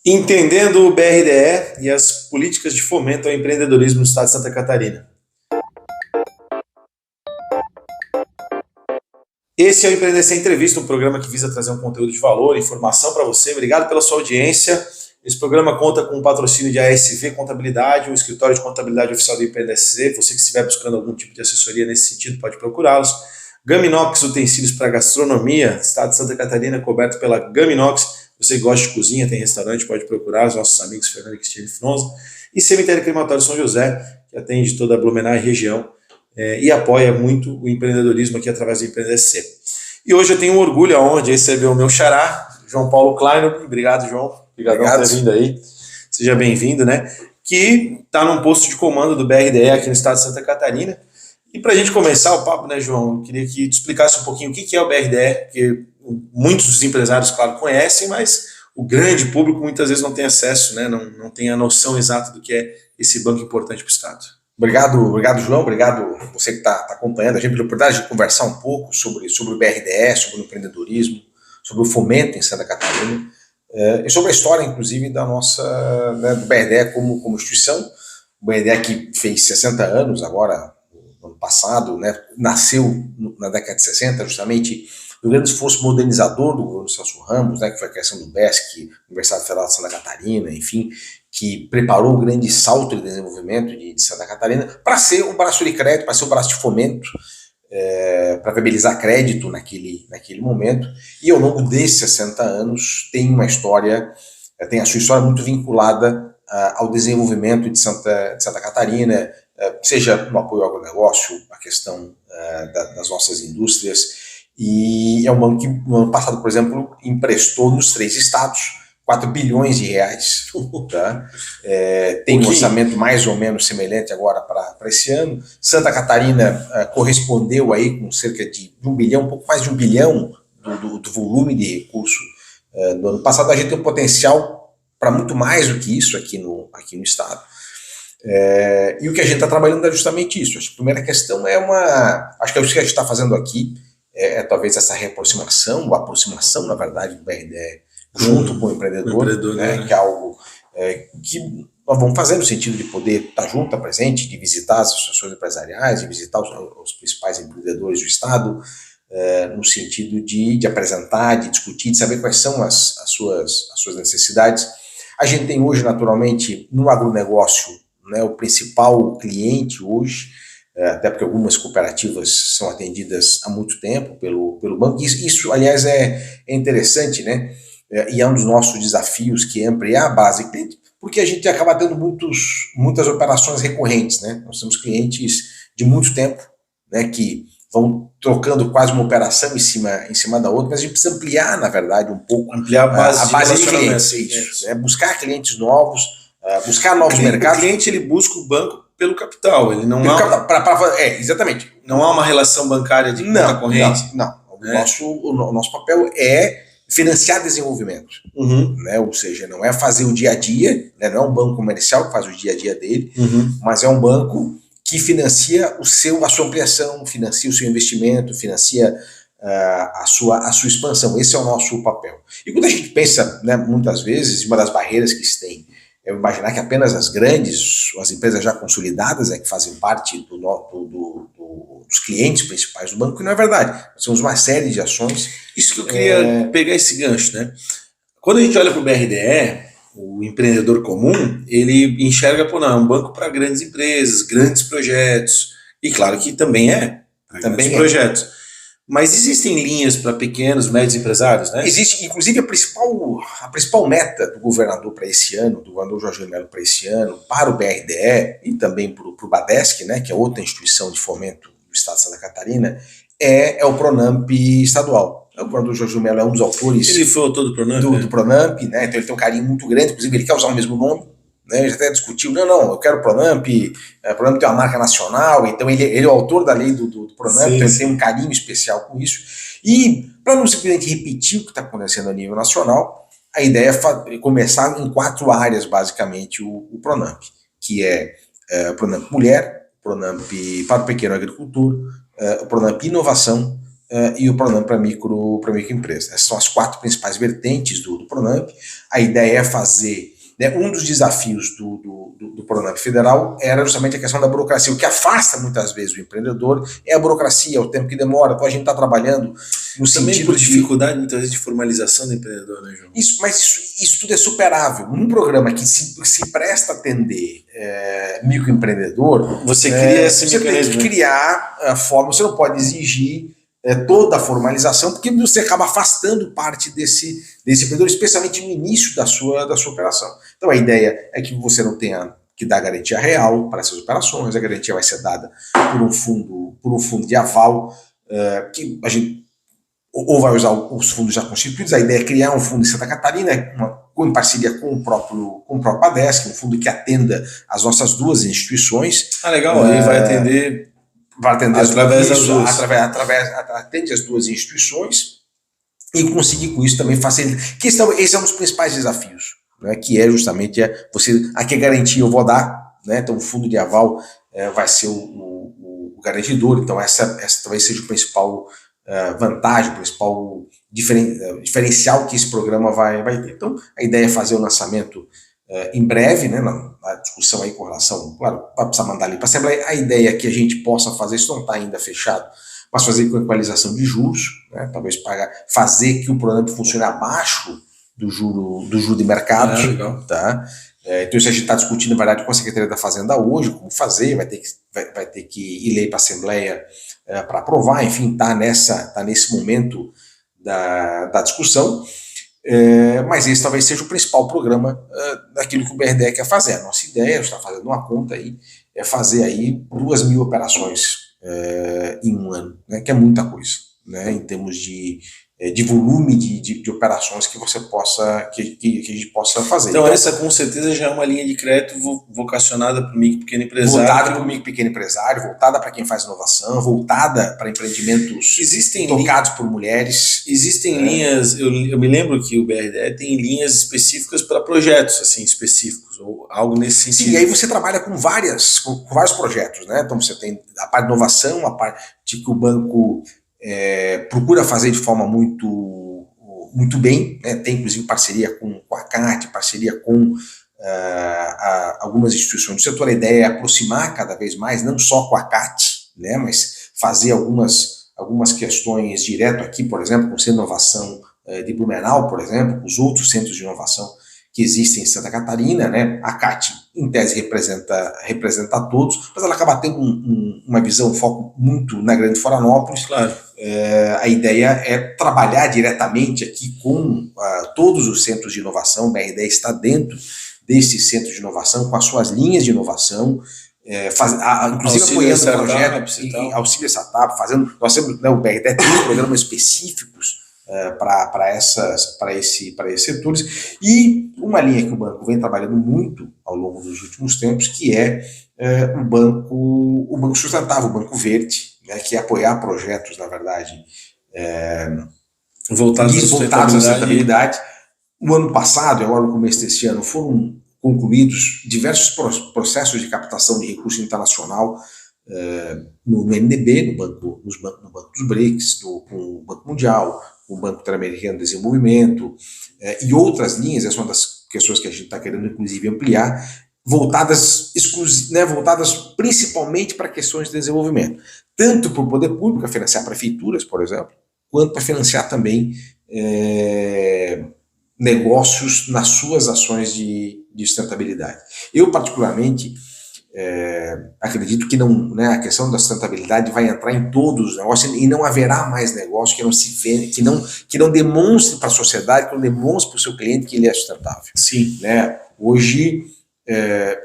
Entendendo o BRDE e as políticas de fomento ao empreendedorismo no estado de Santa Catarina. Esse é o Empreender Sem Entrevista, um programa que visa trazer um conteúdo de valor, informação para você. Obrigado pela sua audiência. Esse programa conta com o patrocínio de ASV Contabilidade, o escritório de contabilidade oficial do Empreender. Você que estiver buscando algum tipo de assessoria nesse sentido, pode procurá-los. Gaminox, utensílios para gastronomia, estado de Santa Catarina, coberto pela Gaminox. Você que gosta de cozinha, tem restaurante, pode procurar os nossos amigos Fernando e Cristiane Fronza. E Cemitério Crematório São José, que atende toda a Blumenau e região, e apoia muito o empreendedorismo aqui através do Empreender. E hoje eu tenho um orgulho, a honra de receber o meu xará, João Paulo Klein. Obrigado, João. Obrigado por ter vindo aí. Seja bem-vindo, né? Que está num posto de comando do BRDE aqui no estado de Santa Catarina. E para a gente começar o papo, né, João, eu queria que tu explicasse um pouquinho o que é o BRDE, porque muitos dos empresários, claro, conhecem, mas o grande público muitas vezes não tem acesso, né, não tem a noção exata do que é esse banco importante para o estado. Obrigado, João. Obrigado você que está acompanhando a gente pela oportunidade de conversar um pouco sobre o BRDE, sobre o empreendedorismo, sobre o fomento em Santa Catarina, e sobre a história, inclusive, da nossa, né, do BRDE como instituição. O BRDE que fez 60 anos agora, no ano passado, né, nasceu na década de 60, justamente do grande esforço modernizador do governo Celso Ramos, né, que foi a criação do BESC, Universidade Federal de Santa Catarina, enfim, que preparou o grande salto de desenvolvimento de Santa Catarina para ser um braço de crédito, para ser um braço de fomento, para viabilizar crédito naquele momento. E ao longo desses 60 anos tem uma história, tem a sua história muito vinculada ao desenvolvimento de Santa Catarina, seja no apoio ao agronegócio, a questão das nossas indústrias. E é um banco que no ano passado, por exemplo, emprestou nos 3 estados 4 bilhões de reais. Tá? Tem um orçamento mais ou menos semelhante agora para esse ano. Santa Catarina correspondeu aí com cerca de 1 bilhão, um pouco mais de 1 bilhão do volume de recurso do ano passado. A gente tem um potencial para muito mais do que isso aqui no estado. E o que a gente está trabalhando é justamente isso. A primeira questão acho que é isso que a gente está fazendo aqui, talvez essa reaproximação, ou aproximação, na verdade, do BRDE junto com o empreendedor, né, que é algo que nós vamos fazer no sentido de poder estar junto, estar presente, de visitar as associações empresariais, de visitar os principais empreendedores do estado, no sentido de apresentar, de discutir, de saber quais são as suas necessidades. A gente tem hoje, naturalmente, no agronegócio, né, o principal cliente hoje, até porque algumas cooperativas são atendidas há muito tempo pelo banco. Isso, aliás, é interessante, né? E é um dos nossos desafios, que é ampliar a base de cliente, porque a gente acaba tendo muitas operações recorrentes, né? Nós temos clientes de muito tempo, né, que vão trocando quase uma operação em cima da outra, mas a gente precisa ampliar, na verdade, um pouco ampliar a base de clientes. Isso, né? Buscar clientes novos, buscar novos mercados. O cliente, ele busca o banco pelo capital, ele não exatamente. Não há uma relação bancária de conta corrente. Não. O nosso papel é financiar desenvolvimento, né? Ou seja, não é fazer o dia a dia, né? Não é um banco comercial que faz o dia a dia dele, mas é um banco que financia a sua ampliação, financia o seu investimento, financia a sua expansão. Esse é o nosso papel. E quando a gente pensa, né, muitas vezes, uma das barreiras que se tem é imaginar que apenas as empresas já consolidadas que fazem parte dos clientes principais do banco, que não é verdade. Nós temos uma série de ações. Isso que eu queria pegar esse gancho, né? Quando a gente olha para o BRDE, o empreendedor comum, ele enxerga, é um banco para grandes empresas, grandes projetos, e claro que também é para grandes projetos. Mas existem linhas para pequenos, médios empresários, né? Existe, inclusive, a principal meta do governador para esse ano, do governador Jorginho Melo para esse ano, para o BRDE e também para o Badesc, né, que é outra instituição de fomento do estado de Santa Catarina, é o Pronamp estadual. O governador Jorginho Melo é um dos autores. Ele foi autor do Pronamp? Do Pronamp, né? Então ele tem um carinho muito grande, inclusive ele quer usar o mesmo nome. Ele já até discutiu, eu quero o Pronamp, o Pronamp tem uma marca nacional, então ele é o autor da lei do Pronamp, então ele tem um carinho especial com isso. E para não simplesmente repetir o que está acontecendo a nível nacional, a ideia é começar em 4 áreas, basicamente, o Pronamp, que é o Pronamp Mulher, o Pronamp para o Pequeno Agricultor, o Pronamp Inovação, e o Pronamp para microempresa. Essas são as 4 principais vertentes do Pronamp. A ideia é fazer, né, um dos desafios do Pronamp federal era justamente a questão da burocracia. O que afasta muitas vezes o empreendedor é a burocracia, o tempo que demora. Então a gente está trabalhando no Também sentido por dificuldade, muitas vezes, de formalização do empreendedor, né, João? Isso tudo é superável. Um programa que se presta a atender microempreendedor, você cria esse você mecanismo, tem que criar a forma, você não pode exigir toda a formalização, porque você acaba afastando parte desse empreendedor, especialmente no início da sua operação. Então a ideia é que você não tenha que dar garantia real para essas operações, a garantia vai ser dada por um fundo de aval, que a gente ou vai usar os fundos já constituídos. A ideia é criar um fundo em Santa Catarina, em parceria com o próprio Padesc, um fundo que atenda as nossas 2 instituições. Legal, aí vai atender através das duas. Atende as 2 instituições e conseguir com isso também facilitar. Esse é um dos principais desafios, né, que é justamente a que garantia eu vou dar, né, então o fundo de aval vai ser o garantidor, então essa talvez seja o principal vantagem, o principal diferencial que esse programa vai ter. Então, a ideia é fazer o lançamento em breve, né, na discussão aí com relação, claro, vai precisar mandar ali para a Assembleia. A ideia é que a gente possa fazer, isso não está ainda fechado, mas fazer com equalização de juros, né, talvez fazer que o Pronamp funcione abaixo do juro de mercado. Legal. Tá? Então isso a gente está discutindo, na verdade, com a Secretaria da Fazenda hoje, como fazer, vai ter que ir lei para a Assembleia para aprovar, enfim, está nesse momento da discussão, mas esse talvez seja o principal programa daquilo que o BRDE quer fazer. A nossa ideia, está fazendo uma conta aí, é fazer aí 2.000 operações em um ano, né, que é muita coisa, né, em termos de volume de operações que você possa, que a gente possa fazer. Então essa com certeza já é uma linha de crédito vocacionada para o micro e pequeno empresário. Voltada para o micro e pequeno empresário, voltada para quem faz inovação, voltada para empreendimentos tocados por mulheres. Existem linhas, eu me lembro que o BRDE tem linhas específicas para projetos assim, específicos, ou algo nesse sentido. Sim, e aí você trabalha com vários projetos, né? Então você tem a parte de inovação, a parte que o banco procura fazer de forma muito bem, né? Tem inclusive parceria com a CAT, parceria com algumas instituições do setor. A ideia é aproximar cada vez mais, não só com a CAT, né? Mas fazer algumas questões direto aqui, por exemplo, com o Centro de Inovação de Blumenau, por exemplo, com os outros centros de inovação que existem em Santa Catarina, né? A CAT, em tese, representa a todos, mas ela acaba tendo uma visão, um foco muito na Grande Florianópolis. Claro. A ideia é trabalhar diretamente aqui com todos os centros de inovação. O BRDE está dentro desses centros de inovação, com as suas linhas de inovação, inclusive apoiando o projeto, auxílio startup, nós temos, né, o BRDE tem programas específicos para esses setores, e uma linha que o banco vem trabalhando muito ao longo dos últimos tempos, que é o banco sustentável, o Banco Verde, né, que é apoiar projetos, na verdade, voltados à sustentabilidade. No ano passado, agora no começo desse ano, foram concluídos diversos processos de captação de recurso internacional no NDB, no Banco dos BRICS, com o Banco Mundial, o Banco Interamericano de Desenvolvimento e outras linhas. Essa é uma das questões que a gente está querendo, inclusive, ampliar, voltadas principalmente para questões de desenvolvimento, tanto para o poder público, para financiar prefeituras, por exemplo, quanto para financiar também negócios nas suas ações de sustentabilidade. Eu, particularmente, acredito que não, né, a questão da sustentabilidade vai entrar em todos os negócios e não haverá mais negócio que não se vê, que não demonstre para a sociedade, que não demonstre para o seu cliente que ele é sustentável. Sim. Né? Hoje,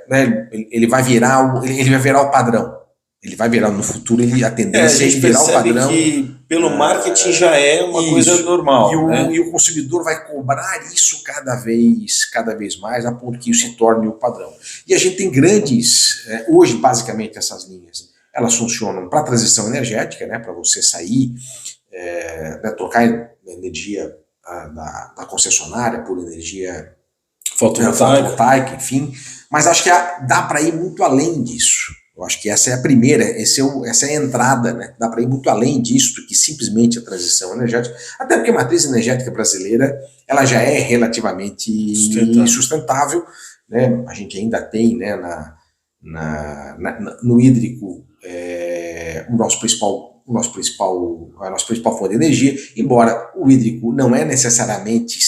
né, ele vai virar o padrão. Ele vai virar no futuro, a tendência é virar o padrão. Que pelo marketing já é uma coisa normal. E o consumidor vai cobrar isso cada vez mais, a ponto que isso se torne o padrão. E a gente tem hoje, basicamente, essas linhas, elas funcionam para a transição energética, né, para você sair, né, trocar energia da concessionária por energia fotovoltaica, enfim. Mas acho que dá para ir muito além disso. Eu acho que essa é a primeira, essa é a entrada, né? Dá para ir muito além disso do que simplesmente a transição energética, até porque a matriz energética brasileira ela já é relativamente sustentável, né? A gente ainda tem, né, no hídrico a nossa principal fonte de energia, embora o hídrico não é necessariamente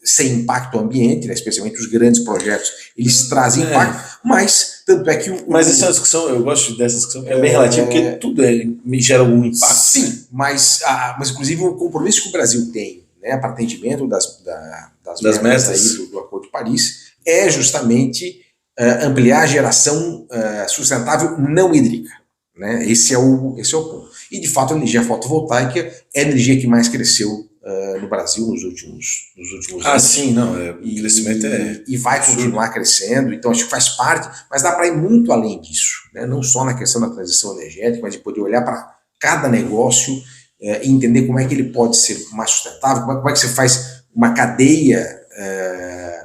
sem impacto ao ambiente, né, especialmente os grandes projetos, eles trazem impacto, mas tanto é que Mas essa é uma discussão, eu gosto dessa discussão, é bem relativa, porque tudo me gera algum impacto. Sim, né? mas inclusive o compromisso que o Brasil tem, né, para atendimento das metas aí do Acordo de Paris é justamente ampliar a geração sustentável não hídrica. Né? Esse é o ponto. E, de fato, a energia fotovoltaica é a energia que mais cresceu no Brasil nos últimos anos. Sim, não. O crescimento e vai continuar crescendo, então acho que faz parte, mas dá para ir muito além disso, né? Não só na questão da transição energética, mas de poder olhar para cada negócio e entender como é que ele pode ser mais sustentável, como é que você faz uma cadeia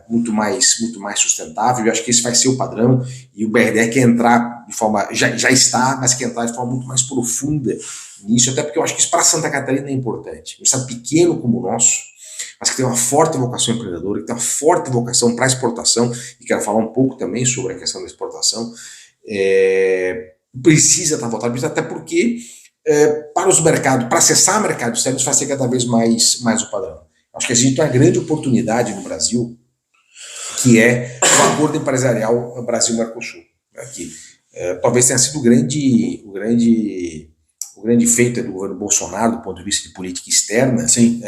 muito mais sustentável. Eu acho que esse vai ser o padrão, e o BRDE quer entrar de forma, já está, mas quer entrar de forma muito mais profunda nisso, até porque eu acho que isso para Santa Catarina é importante. Um estado pequeno como o nosso, mas que tem uma forte vocação empreendedora, que tem uma forte vocação para a exportação, e quero falar um pouco também sobre a questão da exportação, precisa estar voltado, até porque para os mercados, para acessar mercados externos, vai ser cada vez mais o padrão. Acho que a gente tem uma grande oportunidade no Brasil, que é o acordo empresarial Brasil-Mercosul, né, que talvez tenha sido o grande feito do governo Bolsonaro do ponto de vista de política externa.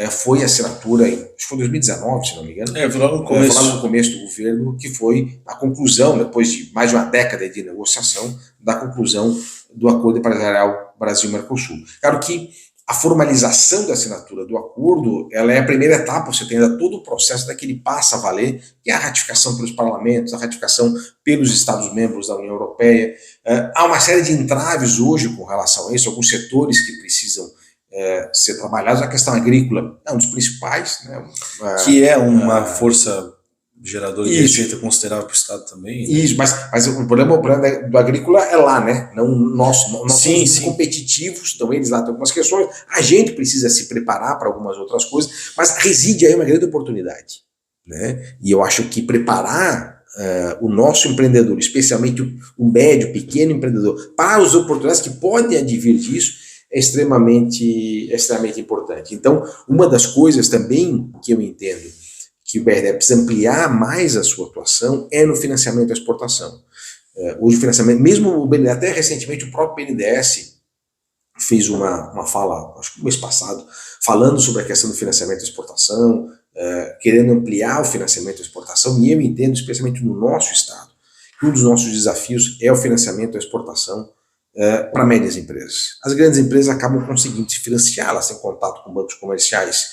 Foi a assinatura, acho que foi em 2019, se não me engano. Foi logo no começo do governo, que foi a conclusão, depois de mais de uma década de negociação, da conclusão do acordo empresarial Brasil-Mercosul. Claro que a formalização da assinatura do acordo, ela é a primeira etapa, você tem ainda todo o processo daquele passa a valer, que é a ratificação pelos parlamentos, a ratificação pelos Estados-membros da União Europeia. Há uma série de entraves hoje com relação a isso, alguns setores que precisam ser trabalhados. A questão agrícola é um dos principais. Né, que é uma força geradora de receita considerável para o Estado também. Né? Isso, mas o problema do agrícola é lá, né? Não nós somos muito competitivos, então eles lá têm algumas questões, a gente precisa se preparar para algumas outras coisas, mas reside aí uma grande oportunidade, né? E eu acho que preparar o nosso empreendedor, especialmente o médio, pequeno empreendedor, para as oportunidades que podem advir disso, é extremamente importante. Então, uma das coisas também que eu entendo que o BRDE precisa ampliar mais a sua atuação é no financiamento à exportação. Hoje o financiamento, mesmo o BNDES, até recentemente o próprio BNDES fez uma fala, acho que no mês passado, falando sobre a questão do financiamento à exportação, querendo ampliar o financiamento à exportação, e eu entendo, especialmente no nosso estado, que um dos nossos desafios é o financiamento à exportação para médias empresas. As grandes empresas acabam conseguindo se financiar, elas têm contato com bancos comerciais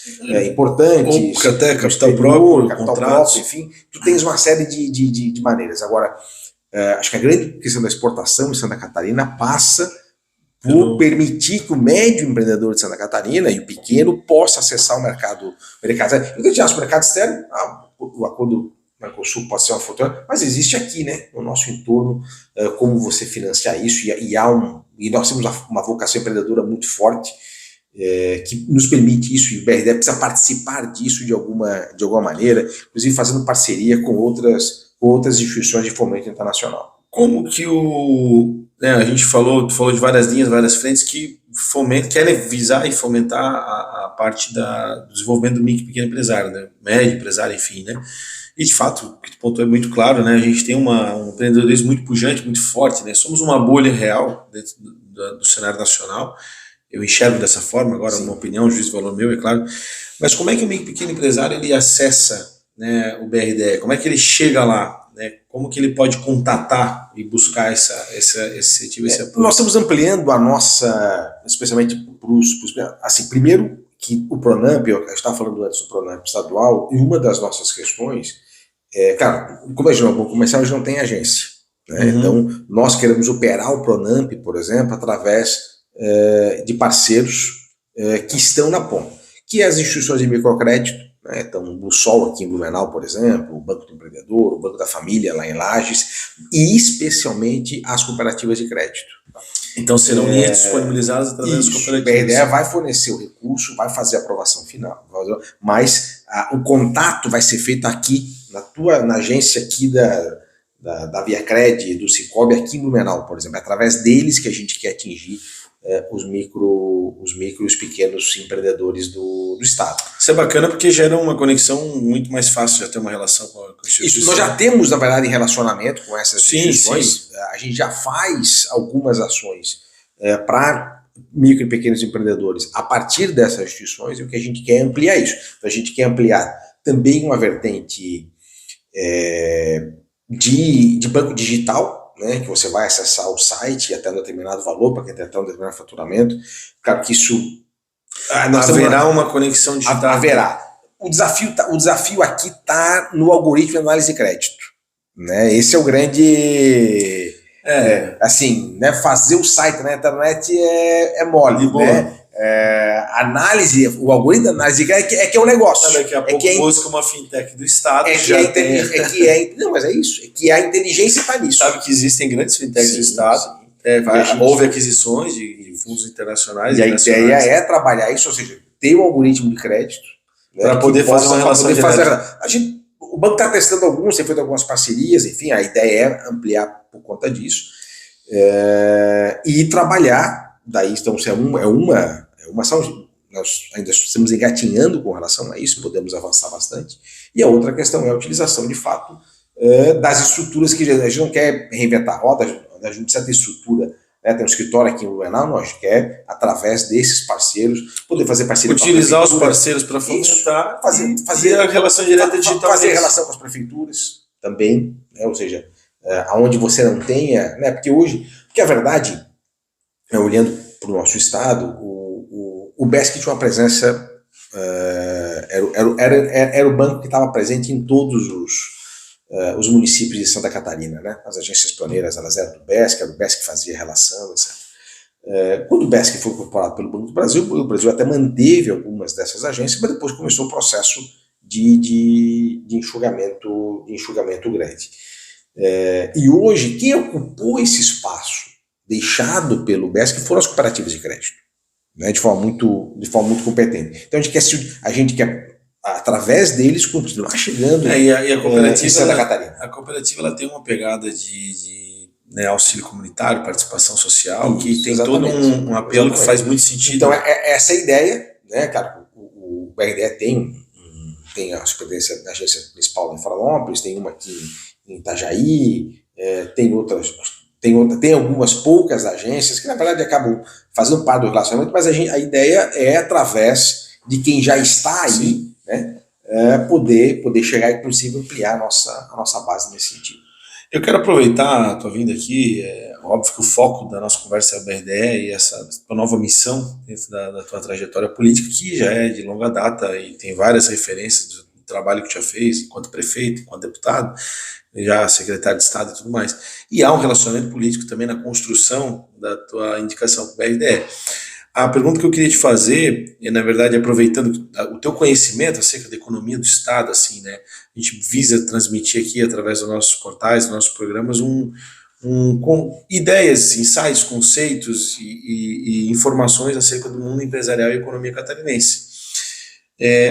importantes, ou até capital próprio, contratos, enfim, tu tens uma série de maneiras. Agora, acho que a grande questão da exportação em Santa Catarina passa por permitir que o médio empreendedor de Santa Catarina e o pequeno possa acessar o mercado externo. Eu acho que o mercado externo, o acordo Mercosul pode ser uma fortuna, mas existe aqui, né, no nosso entorno, como você financiar isso, e nós temos uma vocação empreendedora muito forte, que nos permite isso, e o BRDE precisa participar disso de alguma maneira, inclusive fazendo parceria com outras instituições de fomento internacional. Como que a gente falou de várias linhas, várias frentes que querem visar e fomentar a parte do desenvolvimento do micro e pequeno empresário, né, médio empresário, enfim, né? E, de fato, o que tu pontuou é muito claro, né? A gente tem um empreendedorismo muito pujante, muito forte, né? Somos uma bolha real dentro do cenário nacional. Eu enxergo dessa forma, agora uma opinião, juízo de valor meu, é claro. Mas como é que o micro e pequeno empresário ele acessa, né, o BRDE? Como é que ele chega lá? Né? Como que ele pode contatar e buscar esse apoio? Nós estamos ampliando a nossa, especialmente assim, primeiro que o Pronamp, eu estava falando antes do Pronamp estadual, e uma das nossas questões claro, como a gente não comercial, a gente não tem agência, né? Então nós queremos operar o Pronamp, por exemplo, através de parceiros que estão na ponta, que as instituições de microcrédito, né? Então o Sol aqui em Blumenau, por exemplo, o Banco do Empreendedor, o Banco da Família lá em Lages, e especialmente as cooperativas de crédito. Então serão linhas disponibilizadas através das cooperativas. O BRDE vai fornecer o recurso, vai fazer a aprovação final, mas o contato vai ser feito aqui, na agência aqui da Viacred, do Sicoob, aqui em Blumenau, por exemplo. É através deles que a gente quer atingir os micro e os pequenos empreendedores do Estado. Isso é bacana porque gera uma conexão muito mais fácil, já ter uma relação com a instituição. Isso, nós já temos, na verdade, relacionamento com essas instituições. Sim. A gente já faz algumas ações para micro e pequenos empreendedores a partir dessas instituições, e o que a gente quer é ampliar isso. Então, a gente quer ampliar também uma vertente de banco digital, né, que você vai acessar o site até um determinado valor, para quem tem até um determinado faturamento. Claro que isso... haverá uma conexão digital. Haverá. O desafio aqui está no algoritmo de análise de crédito. Né? Esse é o grande... assim, né, fazer o site na internet é mole, né? O algoritmo de análise de crédito é que é um negócio. Daqui a pouco busca uma fintech do Estado. Não, mas é isso. É que a inteligência está nisso. Sabe que existem grandes fintechs do Estado. Houve aquisições de fundos internacionais. E a ideia é trabalhar isso, ou seja, ter um algoritmo de crédito, né, para poder fazer uma relação direta. O banco está testando alguns, tem feito algumas parcerias, enfim, a ideia é ampliar por conta disso. E trabalhar, daí então, é uma ação, nós ainda estamos engatinhando com relação a isso, podemos avançar bastante. E a outra questão é a utilização, de fato, das estruturas que a gente não quer reinventar a roda, a gente precisa ter estrutura. Tem um escritório aqui em Blumenau, nós quer, através desses parceiros, poder fazer parceria utilizar os parceiros para fomentar, fazer a relação direta digital. Fazer relação com as prefeituras também, né? Ou seja, aonde você não tenha, né? Porque a verdade, olhando para o nosso estado, o BESC tinha uma presença, era o banco que estava presente em todos os municípios de Santa Catarina, né? As agências pioneiras, elas eram do BESC, era o BESC que fazia a relação, etc. Quando o BESC foi incorporado pelo Banco do Brasil, o Brasil até manteve algumas dessas agências, mas depois começou o processo de enxugamento grande. E hoje, quem ocupou esse espaço deixado pelo BESC foram as cooperativas de crédito, né? De forma muito competente. Então a gente quer através deles continuar chegando e a cooperativa, em Santa Catarina. A cooperativa ela tem uma pegada de auxílio comunitário, participação social, que tem todo um apelo que faz muito sentido. Então, essa é a ideia, né, cara? O BRDE tem a superintendência da agência principal em Florianópolis, tem uma aqui em Itajaí, tem outras, tem algumas poucas agências que, na verdade, acabam fazendo parte do relacionamento, mas a ideia é, através de quem já está aí, né, poder chegar e, inclusive, ampliar a nossa base nesse sentido. Eu quero aproveitar a tua vinda aqui, óbvio que o foco da nossa conversa é a BRDE e essa tua nova missão dentro da tua trajetória política, que já é de longa data e tem várias referências do trabalho que tu já fez, enquanto prefeito, enquanto deputado, já secretário de Estado e tudo mais. E há um relacionamento político também na construção da tua indicação para o BRDE. A pergunta que eu queria te fazer, na verdade, aproveitando o teu conhecimento acerca da economia do Estado, assim, né? A gente visa transmitir aqui, através dos nossos portais, dos nossos programas, com ideias, insights, conceitos e informações acerca do mundo empresarial e economia catarinense.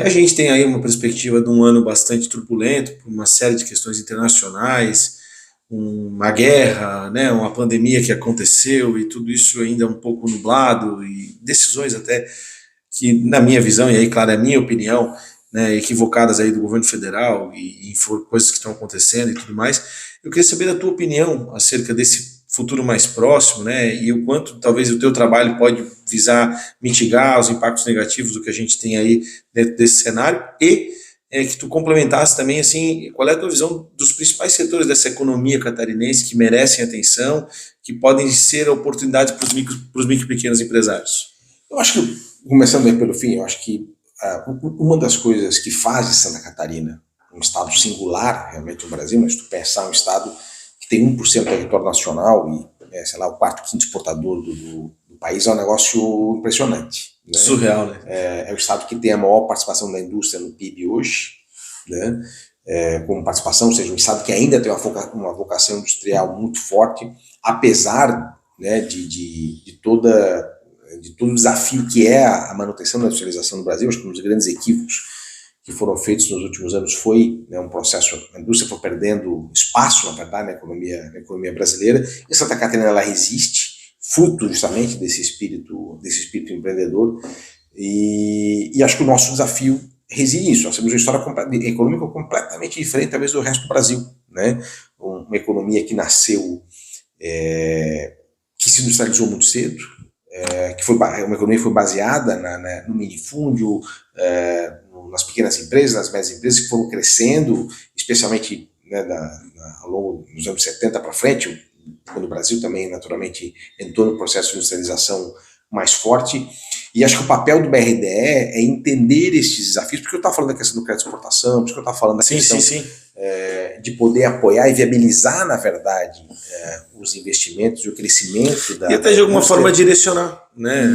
A gente tem aí uma perspectiva de um ano bastante turbulento, por uma série de questões internacionais, uma guerra, né, uma pandemia que aconteceu e tudo isso ainda um pouco nublado e decisões até que, na minha visão, e aí, claro, é a minha opinião, né, equivocadas aí do governo federal e coisas que estão acontecendo e tudo mais. Eu queria saber da tua opinião acerca desse futuro mais próximo, né, e o quanto talvez o teu trabalho pode visar mitigar os impactos negativos do que a gente tem aí dentro desse cenário e que tu complementasse também, assim, qual é a tua visão dos principais setores dessa economia catarinense que merecem atenção, que podem ser oportunidades para os micro e pequenos empresários? Eu acho que, começando aí pelo fim, eu acho que uma das coisas que faz de Santa Catarina um estado singular, realmente, no Brasil, mas se tu pensar um estado que tem 1% do território nacional e, sei lá, o quarto, quinto exportador do país, é um negócio impressionante. Né? Surreal, né? É o estado que tem a maior participação da indústria no PIB hoje, né? como participação, ou seja, um estado que ainda tem uma vocação industrial muito forte, apesar, né, de todo o desafio que é a manutenção da industrialização no Brasil. Acho que um dos grandes equívocos que foram feitos nos últimos anos foi, né, um processo, a indústria foi perdendo espaço, na verdade, na economia brasileira, e Santa Catarina ela resiste, fruto justamente desse espírito empreendedor, e acho que o nosso desafio reside nisso. Nós temos uma história econômica completamente diferente, talvez, do resto do Brasil, né? Uma economia que nasceu, que se industrializou muito cedo, que foi uma economia que foi baseada no minifúndio, nas pequenas empresas, nas médias empresas, que foram crescendo, especialmente, né, ao longo dos anos 70 para frente, quando o Brasil também, naturalmente, entrou no processo de industrialização mais forte. E acho que o papel do BRDE é entender estes desafios, porque eu estava falando da questão do crédito de exportação, porque eu estava falando da questão de poder apoiar e viabilizar, na verdade, os investimentos e o crescimento e até de alguma forma direcionar, né?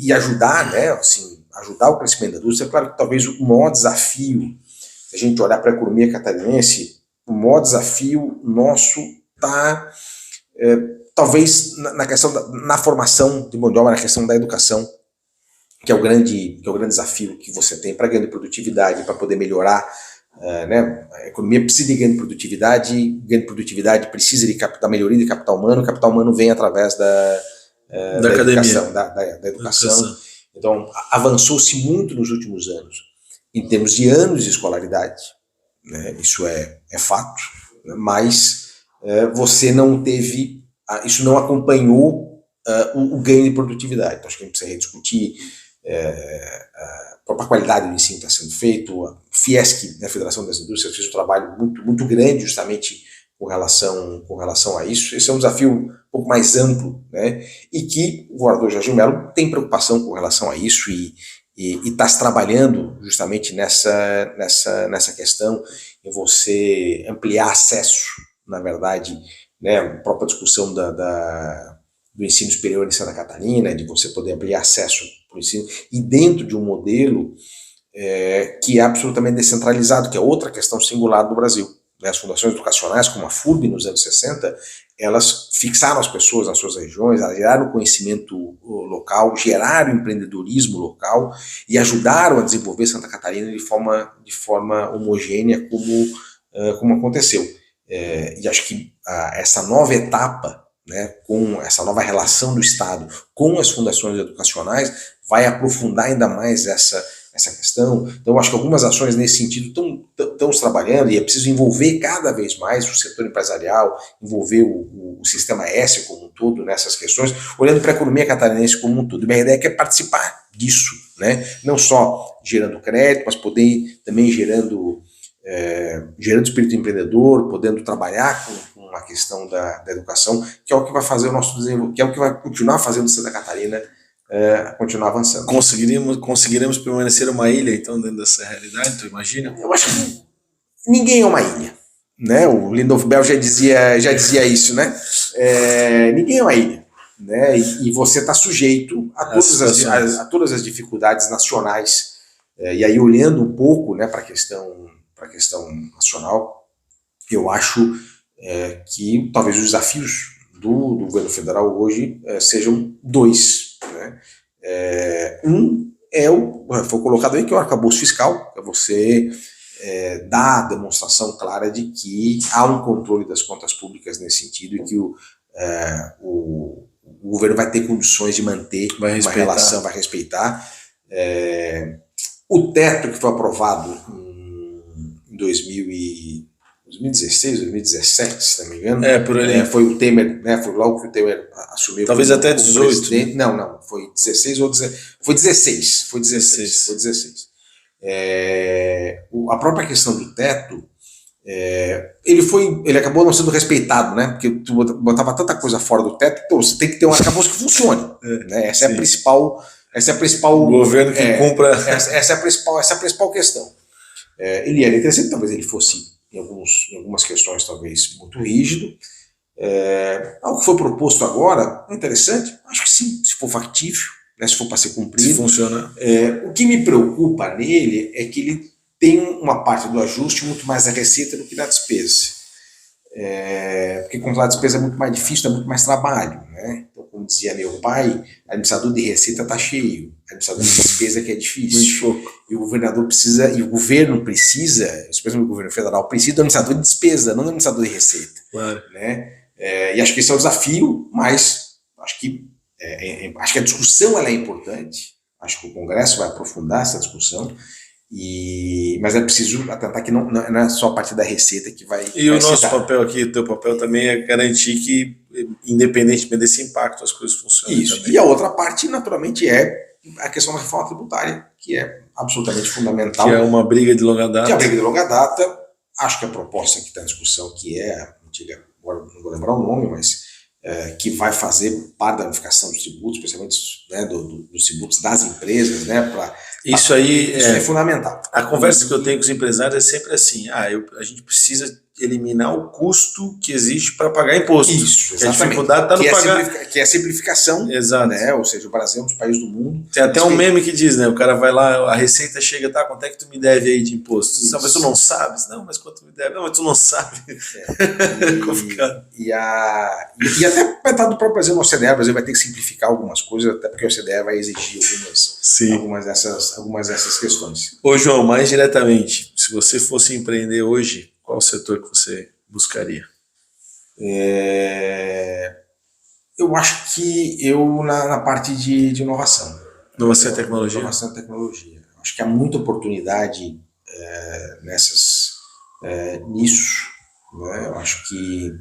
E ajudar, né, assim, ajudar o crescimento da indústria. É claro que talvez o maior desafio, se a gente olhar para a economia catarinense, o maior desafio nosso está talvez na questão na formação de mão de obra, na questão da educação, que é o grande desafio que você tem para ganho de produtividade, para poder melhorar, né? A economia precisa de ganho de produtividade precisa da melhoria de capital humano. O capital humano vem através da educação, da educação. Então, avançou-se muito nos últimos anos, em termos de anos de escolaridade, né? Isso é fato, mas você não teve, isso não acompanhou o ganho de produtividade. Então, acho que a gente precisa rediscutir a própria qualidade do ensino que está sendo feito. A Fiesc, né, a Federação das Indústrias, fez um trabalho muito, muito grande justamente com relação a isso. Esse é um desafio um pouco mais amplo, né, e que o governador Jorginho Melo tem preocupação com relação a isso e está se trabalhando justamente nessa questão, em você ampliar acesso, na verdade, né, a própria discussão do ensino superior em Santa Catarina, de você poder ampliar acesso para o ensino, e dentro de um modelo que é absolutamente descentralizado, que é outra questão singular do Brasil. As fundações educacionais, como a FURB nos anos 60, elas fixaram as pessoas nas suas regiões, elas geraram o conhecimento local, geraram o empreendedorismo local e ajudaram a desenvolver Santa Catarina de forma homogênea, como aconteceu. E acho que essa nova etapa, né, com essa nova relação do Estado com as fundações educacionais, vai aprofundar ainda mais essa questão. Então, acho que algumas ações nesse sentido estamos trabalhando, e é preciso envolver cada vez mais o setor empresarial, envolver o sistema S como um todo nessas questões, olhando para a economia catarinense como um todo. O BRDE quer participar disso, né? Não só gerando crédito, mas também gerando espírito empreendedor, podendo trabalhar com a questão da educação, que é o que vai fazer o nosso desenvolvimento, que é o que vai continuar fazendo Santa Catarina continuar avançando. Conseguiremos permanecer uma ilha, então, dentro dessa realidade, tu imagina? Eu acho que ninguém é uma ilha, né? O Lindolf Bell já dizia isso, né? Ninguém é uma ilha, né? E você está sujeito a todas as dificuldades nacionais, e aí olhando um pouco, né, para a questão nacional, eu acho que talvez os desafios do governo federal hoje sejam dois, né? Foi colocado aí, que é o arcabouço fiscal, é você dar a demonstração clara de que há um controle das contas públicas nesse sentido, e que o governo vai ter condições de manter uma relação, vai respeitar. O teto que foi aprovado em 2016, 2017, se não me engano. Por ali. Foi o Temer, né? Foi logo que o Temer assumiu. Talvez até 18. Não, foi 16 ou 17. Foi 16. Foi 16. A própria questão do teto, ele acabou não sendo respeitado, né? Porque tu botava tanta coisa fora do teto, então você tem que ter um arcabouço que funcione. Né? Essa é a principal. O governo que cumpra. Essa é a principal questão. Ele era interessante, talvez ele fosse, em algumas questões, talvez muito rígido. Algo que foi proposto agora, interessante, acho que sim, se for factível, né, se for para ser cumprido. Se funcionar. O que me preocupa nele é que ele tem uma parte do ajuste muito mais da receita do que da despesa. Porque controlar a despesa é muito mais difícil, dá muito mais trabalho, né? Então, como dizia meu pai, administrador de receita está cheio, administrador de despesa que é difícil. Muito pouco. E o governador precisa, e o governo precisa, especialmente o governo federal, precisa do administrador de despesa, não do administrador de receita. Claro. Né? E acho que esse é o desafio, mas acho que a discussão ela é importante, acho que o Congresso vai aprofundar essa discussão, mas é preciso atentar que não é só a partir da receita que vai... E o nosso papel aqui, o teu papel também é garantir que, independentemente desse impacto, as coisas funcionem. Isso. Também. E a outra parte, naturalmente, é a questão da reforma tributária, que é absolutamente fundamental. Que é uma briga de longa data. Que é uma briga de longa data. Acho que a proposta que está em discussão, que é a antiga, agora não vou lembrar o nome, mas que vai fazer parte da unificação dos tributos, especialmente, né, dos tributos das empresas, né, isso aí é fundamental. A conversa que eu tenho com os empresários é sempre assim: a gente precisa eliminar o custo que existe para pagar imposto. Isso, exatamente. A dificuldade está no pagar. Que é a simplificação. Exato. Né? Ou seja, o Brasil é um dos países do mundo. Tem até um meme que diz, né? O cara vai lá, a receita chega, tá? Quanto é que tu me deve aí de imposto? Mas tu não sabes? Não, mas quanto me deve? Não, mas tu não sabe. É complicado. E até metade do próprio Brasil, o OCDE vai ter que simplificar algumas coisas, até porque o OCDE vai exigir algumas dessas questões. Ô João, mais diretamente, se você fosse empreender hoje, qual o setor que você buscaria? Eu acho que na parte de inovação. Inovação e tecnologia? Inovação e tecnologia. Acho que há muita oportunidade nisso. Né? Eu acho que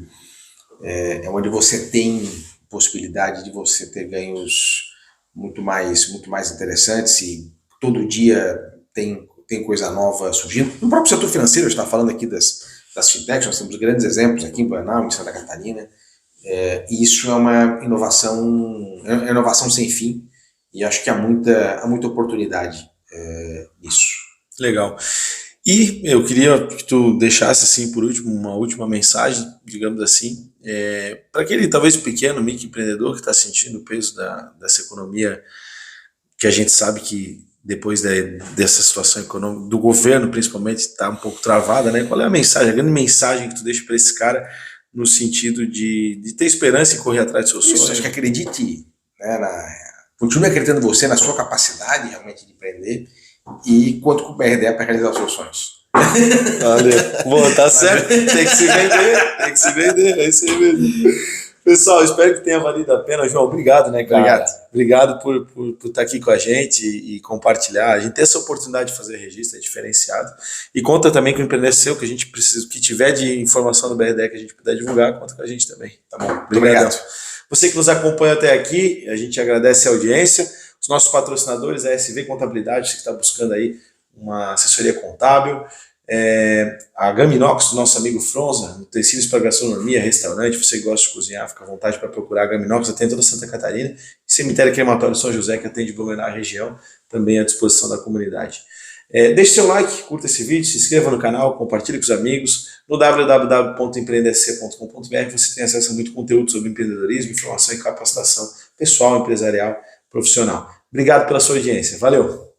é onde você tem possibilidade de você ter ganhos muito mais interessantes, e todo dia tem coisa nova surgindo. No próprio setor financeiro, a gente está falando aqui das fintechs, nós temos grandes exemplos aqui em Blumenau, em Santa Catarina, e isso é uma inovação sem fim, e acho que há muita oportunidade nisso. Legal. E eu queria que tu deixasse, assim, por último, uma última mensagem, digamos assim, para aquele talvez pequeno microempreendedor que está sentindo o peso dessa economia, que a gente sabe que depois dessa situação econômica, do governo principalmente, está um pouco travada, né? Qual é a grande mensagem que tu deixa para esse cara, no sentido de ter esperança e correr atrás dos seus sonhos? Acho que acredite, né, continue acreditando em você, na sua capacidade realmente de empreender, e conte com o BRDE para realizar os seus sonhos. Valeu. Bom, tá certo. Tem que se vender, é isso aí mesmo. Pessoal, espero que tenha valido a pena. João, obrigado, né, cara? Obrigado por estar aqui com a gente e compartilhar. A gente tem essa oportunidade de fazer registro, é diferenciado. E conta também com o empreendedor seu, que a gente precisa, que tiver de informação do BRDE que a gente puder divulgar, conta com a gente também. Tá bom? Obrigado. Você que nos acompanha até aqui, a gente agradece a audiência. Os nossos patrocinadores, a SV Contabilidade, você que está buscando aí uma assessoria contábil, a Gaminox, do nosso amigo Fronza, utensílios para gastronomia, restaurante, você que gosta de cozinhar, fica à vontade para procurar a Gaminox, atende toda Santa Catarina, e Cemitério Crematório São José, que atende Blumenau e região, também à disposição da comunidade. Deixe seu like, curta esse vídeo, se inscreva no canal, compartilhe com os amigos. No www.empreendesc.com.br você tem acesso a muito conteúdo sobre empreendedorismo, informação e capacitação pessoal, empresarial, profissional. Obrigado pela sua audiência. Valeu!